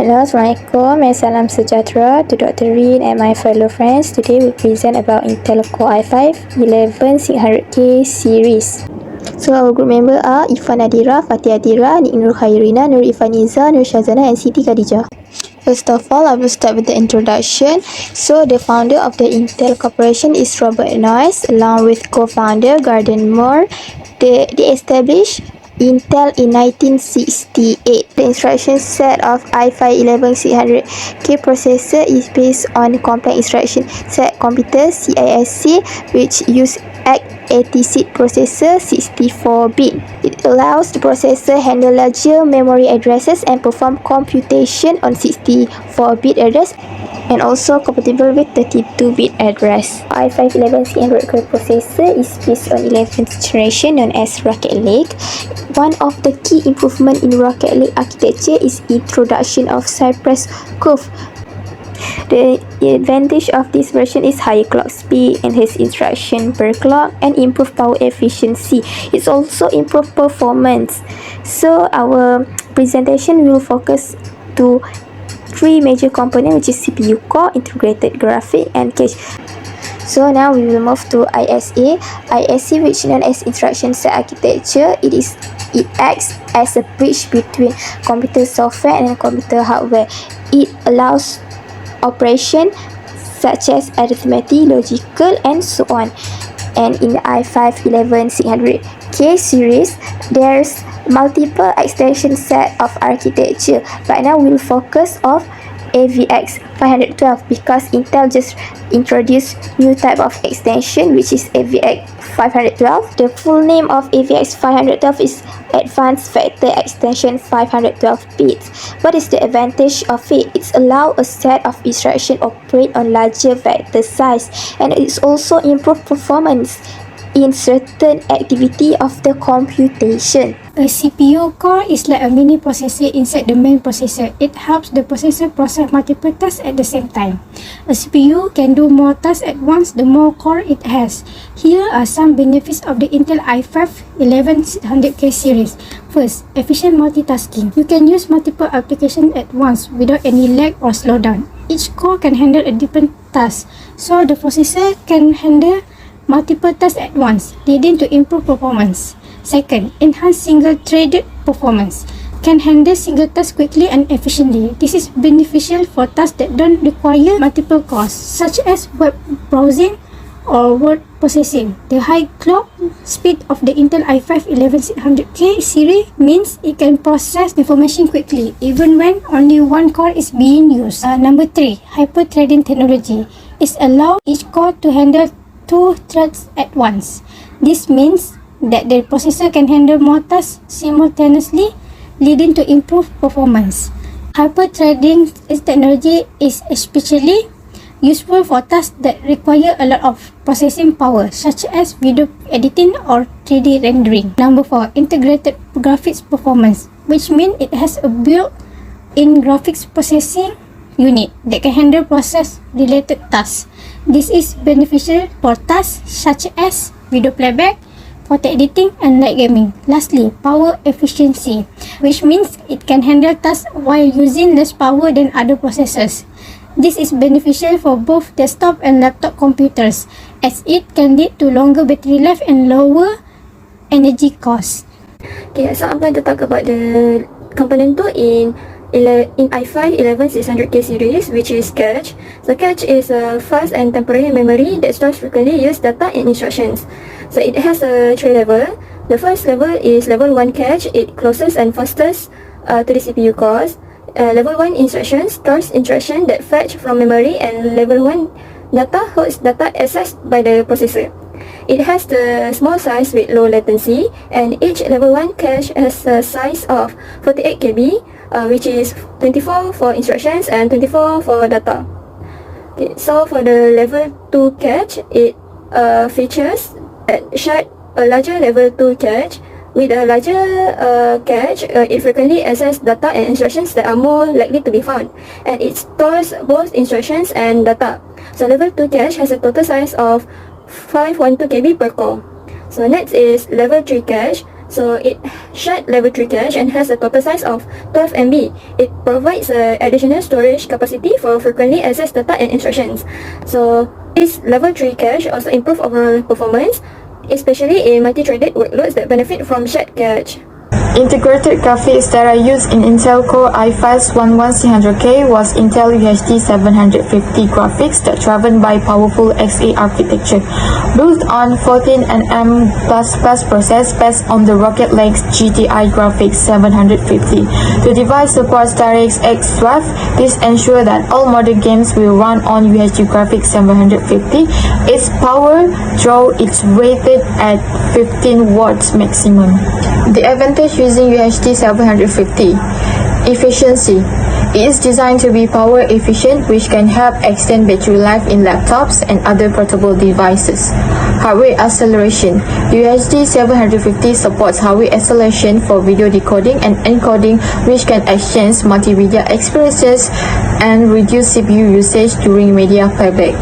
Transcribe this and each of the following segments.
Hello, Assalamualaikum and salam sejahtera to Dr. Rin and my fellow friends. Today we present about Intel Core i5 11600K series. So our group member are Ifan Nadira, Fatih Adira, Nur Khairina, Nur Ifaniza, Nur Shazana and Siti Khadijah. First of all, I will start with the introduction. So the founder of the Intel Corporation is Robert Noyce, along with co-founder Gordon Moore. They established Intel in 1968. The instruction set of i5 11600K processor is based on complex instruction set computer CISC, which use x86 processor 64-bit. It allows the processor handle larger memory addresses and perform computation on 64-bit address, and also compatible with 32-bit address. i5 11600K processor is based on 11th generation known as Rocket Lake. One of the key improvements in Rocket Lake architecture is introduction of Cypress curve. The advantage of this version is higher clock speed, enhanced instruction per clock, and improved power efficiency. It's also improved performance. So our presentation will focus to three major components, which is CPU core, integrated graphic, and cache. So now we will move to ISA. ISA, which is known as instruction set architecture, it acts as a bridge between computer software and computer hardware. It allows operation such as arithmetic, logical, and so on. And in the i5 11600K series, there's multiple extension set of architecture, but now we'll focus on AVX 512 because Intel just introduced new type of extension, which is AVX 512. The full name of AVX 512 is Advanced Vector Extension 512 bits. What is the advantage of it? It's allow a set of instruction operate on larger vector size, and it's also improve performance in certain activity of the computation. A CPU core is like a mini processor inside the main processor. It helps the processor process multiple tasks at the same time. A CPU can do more tasks at once the more core it has. Here are some benefits of the Intel i5 11600K series. First, efficient multitasking. You can use multiple applications at once without any lag or slowdown. Each core can handle a different task, so the processor can handle multiple tasks at once, leading to improved performance. Second, enhanced single-threaded performance. Can handle single tasks quickly and efficiently. This is beneficial for tasks that don't require multiple cores, such as web browsing or word processing. The high clock speed of the Intel i5 11600K series means it can process information quickly, even when only one core is being used. Number 3, hyper-threading technology. It allows each core to handle 2 threads at once. This means that the processor can handle more tasks simultaneously, leading to improved performance. Hyper-threading technology is especially useful for tasks that require a lot of processing power, such as video editing or 3D rendering. Number 4, integrated graphics performance, which means it has a built-in graphics processing unit that can handle process-related tasks. This is beneficial for tasks such as video playback, photo editing, and light gaming. Lastly, power efficiency, which means it can handle tasks while using less power than other processors. This is beneficial for both desktop and laptop computers, as it can lead to longer battery life and lower energy costs. Okay, so I'm going to talk about the component 2 in i5 11600K series, which is cache. So cache is a fast and temporary memory that stores frequently used data and instructions. So it has a 3 level. The first level is level 1 cache. It closest and fastest to the CPU cores. Level 1 instruction stores instruction that fetch from memory, and level 1 data holds data accessed by the processor. It has the small size with low latency, and each level 1 cache has a size of 48 KB, which is 24 for instructions and 24 for data. Okay, so for the level 2 cache, it features a larger level 2 cache. With a larger cache, it frequently accesses data and instructions that are more likely to be found, and it stores both instructions and data. So level 2 cache has a total size of 512 KB per core. So next is level 3 cache. So it shared level 3 cache and has a total size of 12 MB. It provides additional storage capacity for frequently accessed data and instructions. So this level 3 cache also improves overall performance, especially in multi-threaded workloads that benefit from shared cache. Integrated graphics that are used in Intel Core i5-11600K was Intel UHD 750 graphics that driven by powerful Xa architecture. Built on 14nm++ process based on the Rocket League GTI graphics 750. The device supports DirectX 12. This ensures that all modern games will run on UHD graphics 750. Its power draw is rated at 15 watts maximum. The advantage using UHD 750: efficiency. It is designed to be power efficient, which can help extend battery life in laptops and other portable devices. Hardware acceleration. UHD 750 supports hardware acceleration for video decoding and encoding, which can exchange multimedia experiences and reduce CPU usage during media playback.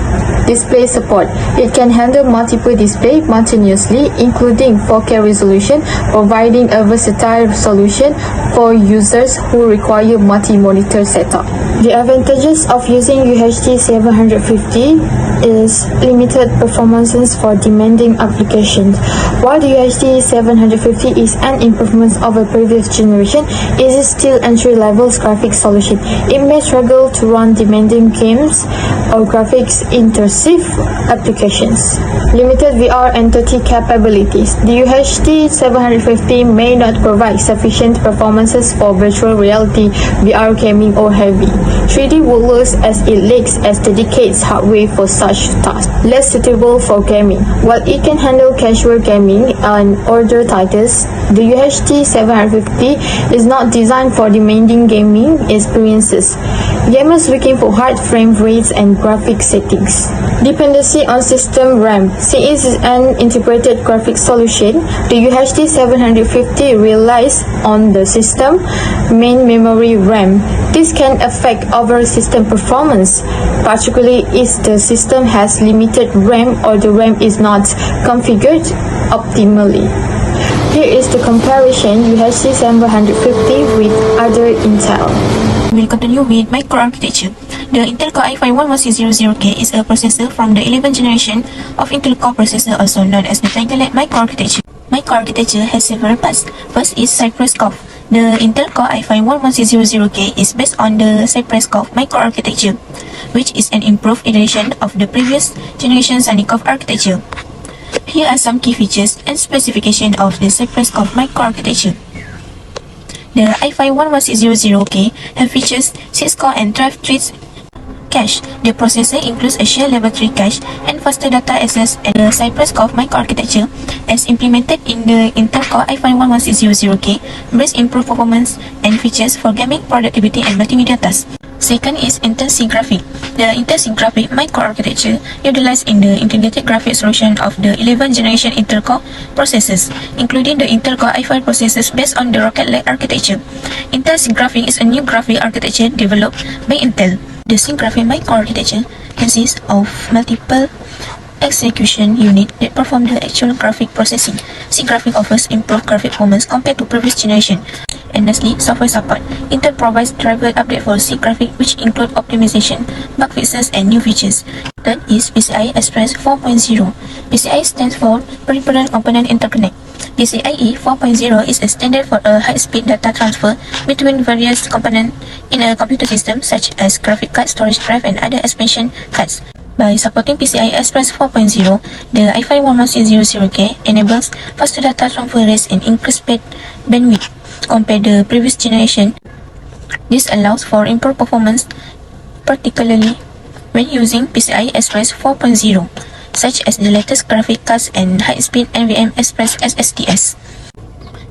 Display support. It can handle multiple displays simultaneously, including 4K resolution, providing a versatile solution for users who require multi-monitor setup. The advantages of using UHD 750 is limited performances for demanding applications. While the UHD 750 is an improvement over previous generation, it is still entry-level graphics solution. It may struggle to run demanding games or graphics-intensive applications. Limited VR and 30 capabilities. The UHD 750 may not provide sufficient performances for virtual reality, VR gaming, or heavy 3D workloads, as it lacks as dedicated hardware for such tasks. Less suitable for gaming. While it can handle casual gaming and older titles, the UHD 750 is not designed for demanding gaming experiences. Gamers looking for high frame rates and graphic settings. Dependency on system RAM. Since it is an integrated graphics solution, the UHD 750 relies on the system main memory RAM. This can affect overall system performance, particularly if the system has limited RAM or the RAM is not configured optimally. Here is the comparison UHD 750 with other Intel. We'll continue with microarchitecture. The Intel Core i5-11600K is a processor from the 11th generation of Intel Core processor, also known as the Tiger Lake microarchitecture. Microarchitecture has several parts. First is Cypress Cove. The Intel Core i5-11600K is based on the Cypress Cove microarchitecture, which is an improved iteration of the previous generation Sandy Cove architecture. Here are some key features and specifications of the Cypress Cove microarchitecture. The i5-11600K have features 6-core and 12 threads cache. The processor includes a shared level 3 cache and faster data access, and the Cypress Cove microarchitecture, as implemented in the Intel Core i5-11600K, brings improved performance and features for gaming, productivity, and multimedia tasks. Second is Intel C-Graphic. The Intel C-Graphic microarchitecture utilized in the integrated graphics solution of the 11th generation Intel Core processors, including the Intel Core i5 processors based on the Rocket Lake architecture. Intel C-Graphic is a new graphic architecture developed by Intel. The C-Graphic microarchitecture consists of multiple execution units that perform the actual graphic processing. C-Graphic offers improved graphic performance compared to previous generation. And lastly, software support. Intel provides driver update for C-Graphic, which include optimization, bug fixes, and new features. Third is PCIe Express 4.0. PCIe stands for Peripheral Component Interconnect. PCIe 4.0 is a standard for a high-speed data transfer between various components in a computer system, such as graphic card, storage drive, and other expansion cards. By supporting PCIe Express 4.0, the i5-11600K enables faster data transfer rates and increased bandwidth compared to the previous generation. This allows for improved performance, particularly when using PCIe Express 4.0, such as the latest graphic cards and high-speed NVMe Express SSDs.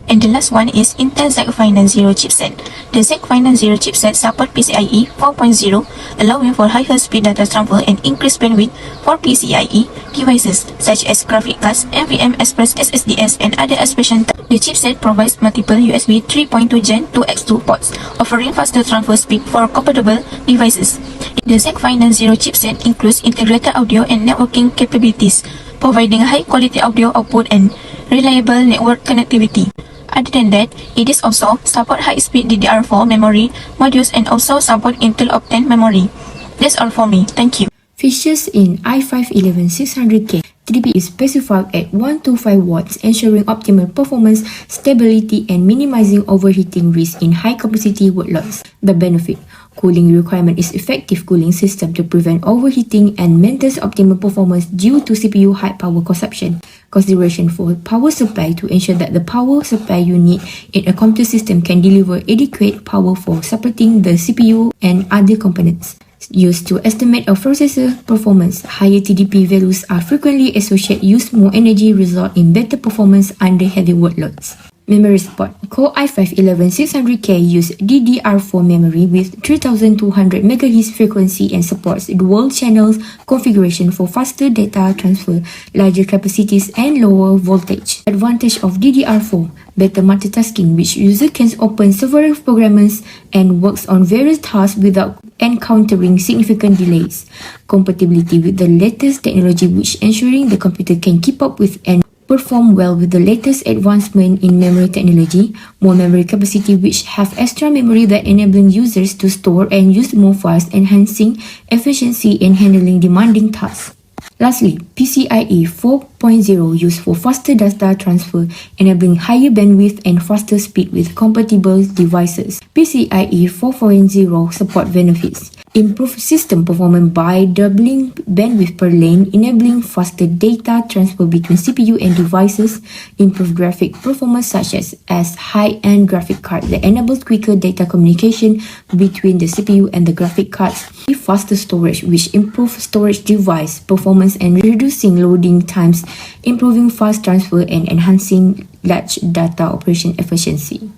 And the last one is Intel Zen-Final-0 chipset. The Zen-Final-0 chipset supports PCIe 4.0, allowing for higher speed data transfer and increased bandwidth for PCIe devices such as graphic cards, NVMe Express SSDs, and other expansion types. The chipset provides multiple USB 3.2 Gen 2x2 ports, offering faster transfer speed for compatible devices. The Zen-Final-0 chipset includes integrated audio and networking capabilities, providing high-quality audio output and reliable network connectivity. Other than that, it is also support high-speed DDR4 memory modules and also support Intel Optane memory. That's all for me. Thank you. Features in i5-11600K 3B is specified at 125 watts, ensuring optimal performance, stability, and minimizing overheating risk in high-capacity workloads. The benefit: cooling requirement is effective cooling system to prevent overheating and maintain optimal performance due to CPU high power consumption. Consideration for power supply to ensure that the power supply unit in a computer system can deliver adequate power for supporting the CPU and other components. Used to estimate a processor performance, higher TDP values are frequently associated use more energy, result in better performance under heavy workloads. Memory support. Core i5-11600K use DDR4 memory with 3200 MHz frequency and supports dual channels configuration for faster data transfer, larger capacities, and lower voltage. Advantage of DDR4: better multitasking, which user can open several programs and works on various tasks without encountering significant delays. Compatibility with the latest technology, which ensuring the computer can keep up with and perform well with the latest advancement in memory technology. More memory capacity, which have extra memory that enabling users to store and use more files, enhancing efficiency in handling demanding tasks. Lastly, PCIe 4.0 used for faster data transfer, enabling higher bandwidth and faster speed with compatible devices. PCIe 4.0 support benefits: improve system performance by doubling bandwidth per lane, enabling faster data transfer between CPU and devices. Improve graphic performance such as high-end graphic card that enables quicker data communication between the CPU and the graphic cards. Faster storage, which improve storage device performance and reducing loading times, improving fast transfer and enhancing large data operation efficiency.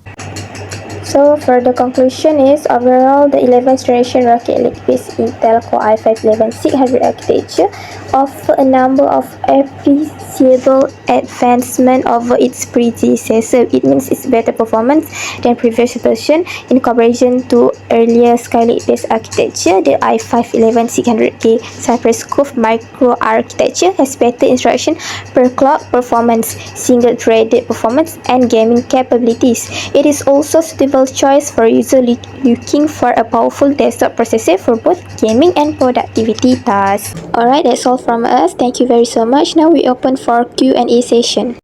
So for the conclusion is, overall the 11th generation Rocket League-based Intel Core i5-11600 architecture offer a number of appreciable advancement over its predecessor. It means it's better performance than previous version. In comparison to earlier Skylake-based architecture, the i5-11600K Cypress Cove microarchitecture has better instruction per clock performance, single-threaded performance, and gaming capabilities. It is also suitable choice for users looking for a powerful desktop processor for both gaming and productivity tasks. Alright, that's all from us. Thank you very so much. Now we open for Q&A session.